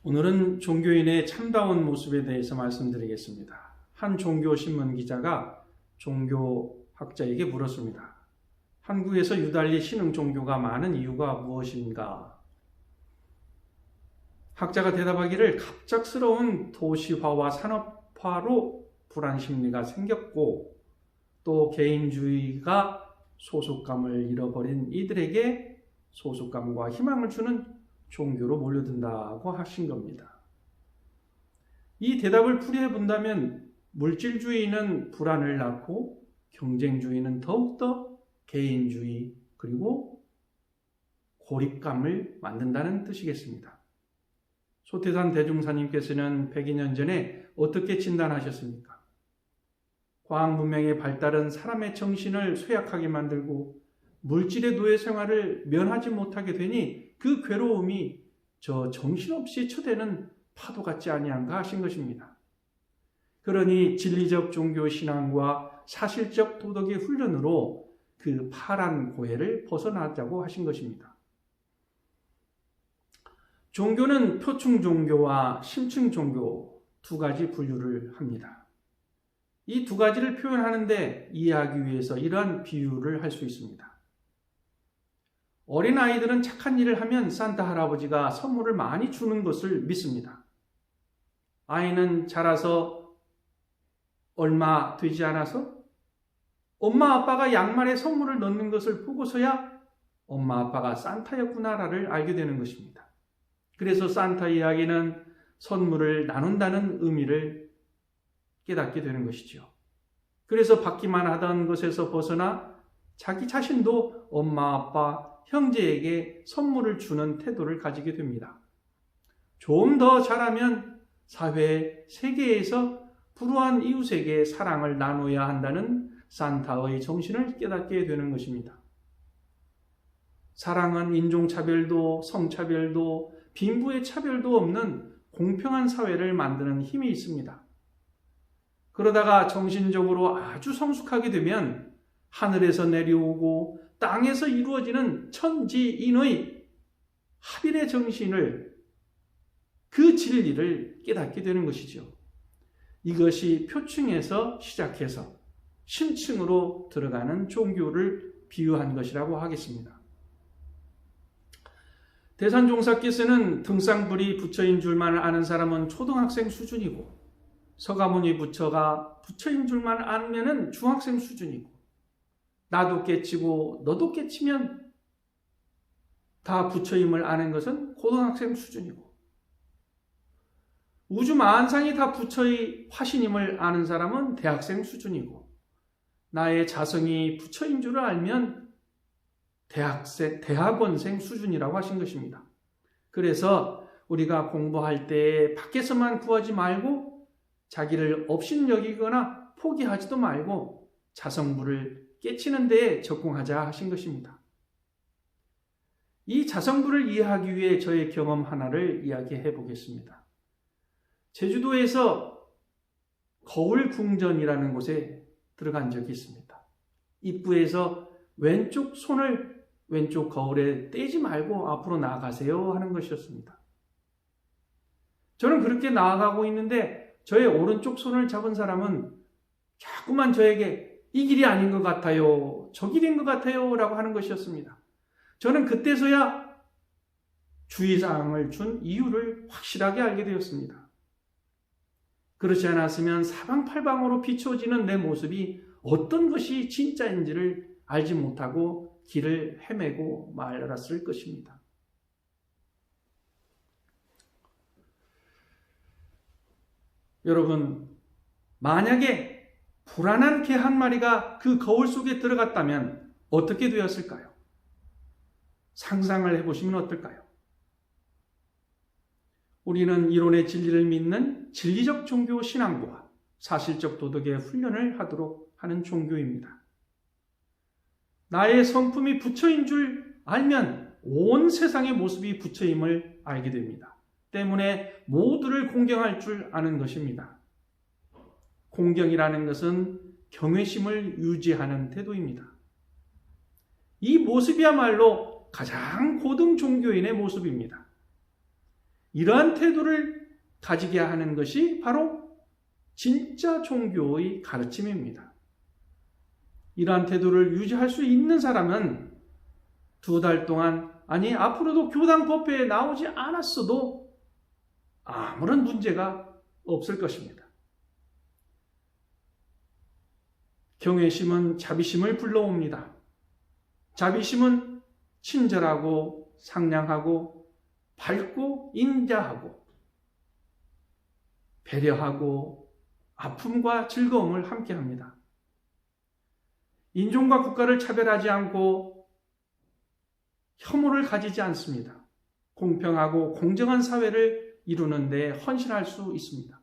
오늘은 종교인의 참다운 모습에 대해서 말씀드리겠습니다. 한 종교신문 기자가 종교학자에게 물었습니다. 한국에서 유달리 신흥 종교가 많은 이유가 무엇인가? 학자가 대답하기를 갑작스러운 도시화와 산업화로 불안 심리가 생겼고 또 개인주의가 소속감을 잃어버린 이들에게 소속감과 희망을 주는 종교로 몰려든다고 하신 겁니다. 이 대답을 풀이해 본다면 물질주의는 불안을 낳고 경쟁주의는 더욱더 개인주의 그리고 고립감을 만든다는 뜻이겠습니다. 소태산 대중사님께서는 102년 전에 어떻게 진단하셨습니까? 과학 문명의 발달은 사람의 정신을 쇠약하게 만들고 물질의 노예 생활을 면하지 못하게 되니 그 괴로움이 저 정신없이 쳐대는 파도 같지 아니한가 하신 것입니다. 그러니 진리적 종교 신앙과 사실적 도덕의 훈련으로 그 파란 고해를 벗어나자고 하신 것입니다. 종교는 표층 종교와 심층 종교 두 가지 분류를 합니다. 이 두 가지를 표현하는데 이해하기 위해서 이러한 비유를 할 수 있습니다. 어린아이들은 착한 일을 하면 산타 할아버지가 선물을 많이 주는 것을 믿습니다. 아이는 자라서 얼마 되지 않아서 엄마 아빠가 양말에 선물을 넣는 것을 보고서야 엄마 아빠가 산타였구나를 알게 되는 것입니다. 그래서 산타 이야기는 선물을 나눈다는 의미를 깨닫게 되는 것이죠. 그래서 받기만 하던 것에서 벗어나 자기 자신도 엄마 아빠 형제에게 선물을 주는 태도를 가지게 됩니다. 좀 더 자라면 사회, 세계에서 불우한 이웃에게 사랑을 나눠야 한다는 산타의 정신을 깨닫게 되는 것입니다. 사랑은 인종차별도 성차별도 빈부의 차별도 없는 공평한 사회를 만드는 힘이 있습니다. 그러다가 정신적으로 아주 성숙하게 되면 하늘에서 내려오고 땅에서 이루어지는 천지인의 합일의 정신을 그 진리를 깨닫게 되는 것이죠. 이것이 표층에서 시작해서 심층으로 들어가는 종교를 비유한 것이라고 하겠습니다. 대산종사께서는 등쌍불이 부처인 줄만 아는 사람은 초등학생 수준이고 서가모니 부처가 부처인 줄만 알면 중학생 수준이고 나도 깨치고 너도 깨치면 다 부처임을 아는 것은 고등학생 수준이고 우주 만상이 다 부처의 화신임을 아는 사람은 대학생 수준이고 나의 자성이 부처인 줄을 알면 대학원생 수준이라고 하신 것입니다. 그래서 우리가 공부할 때 밖에서만 구하지 말고 자기를 업신여기거나 포기하지도 말고 자성부를 깨치는 데에 적공하자 하신 것입니다. 이 자성부를 이해하기 위해 저의 경험 하나를 이야기해 보겠습니다. 제주도에서 거울궁전이라는 곳에 들어간 적이 있습니다. 입구에서 왼쪽 손을 왼쪽 거울에 떼지 말고 앞으로 나아가세요 하는 것이었습니다. 저는 그렇게 나아가고 있는데 저의 오른쪽 손을 잡은 사람은 자꾸만 저에게 이 길이 아닌 것 같아요. 저 길인 것 같아요. 라고 하는 것이었습니다. 저는 그때서야 주의사항을 준 이유를 확실하게 알게 되었습니다. 그렇지 않았으면 사방팔방으로 비춰지는 내 모습이 어떤 것이 진짜인지를 알지 못하고 길을 헤매고 말았을 것입니다. 여러분, 만약에 불안한 개 한 마리가 그 거울 속에 들어갔다면 어떻게 되었을까요? 상상을 해보시면 어떨까요? 우리는 이론의 진리를 믿는 진리적 종교 신앙과 사실적 도덕의 훈련을 하도록 하는 종교입니다. 나의 성품이 부처인 줄 알면 온 세상의 모습이 부처임을 알게 됩니다. 때문에 모두를 공경할 줄 아는 것입니다. 공경이라는 것은 경외심을 유지하는 태도입니다. 이 모습이야말로 가장 고등 종교인의 모습입니다. 이러한 태도를 가지게 하는 것이 바로 진짜 종교의 가르침입니다. 이러한 태도를 유지할 수 있는 사람은 2달 동안, 아니 앞으로도 교당 법회에 나오지 않았어도 아무런 문제가 없을 것입니다. 경외심은 자비심을 불러옵니다. 자비심은 친절하고 상냥하고 밝고 인자하고 배려하고 아픔과 즐거움을 함께합니다. 인종과 국가를 차별하지 않고 혐오를 가지지 않습니다. 공평하고 공정한 사회를 이루는 데 헌신할 수 있습니다.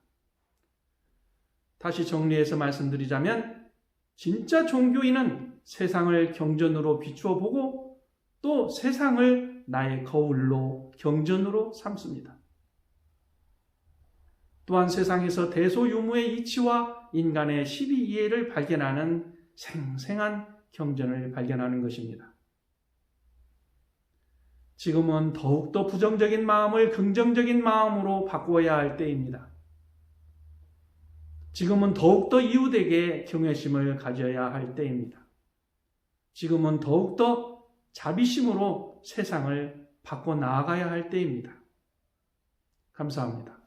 다시 정리해서 말씀드리자면 진짜 종교인은 세상을 경전으로 비추어 보고 또 세상을 나의 거울로 경전으로 삼습니다. 또한 세상에서 대소유무의 이치와 인간의 시비이해를 발견하는 생생한 경전을 발견하는 것입니다. 지금은 더욱더 부정적인 마음을 긍정적인 마음으로 바꾸어야 할 때입니다. 지금은 더욱더 이웃에게 경외심을 가져야 할 때입니다. 지금은 더욱더 자비심으로 세상을 바꿔 나아가야 할 때입니다. 감사합니다.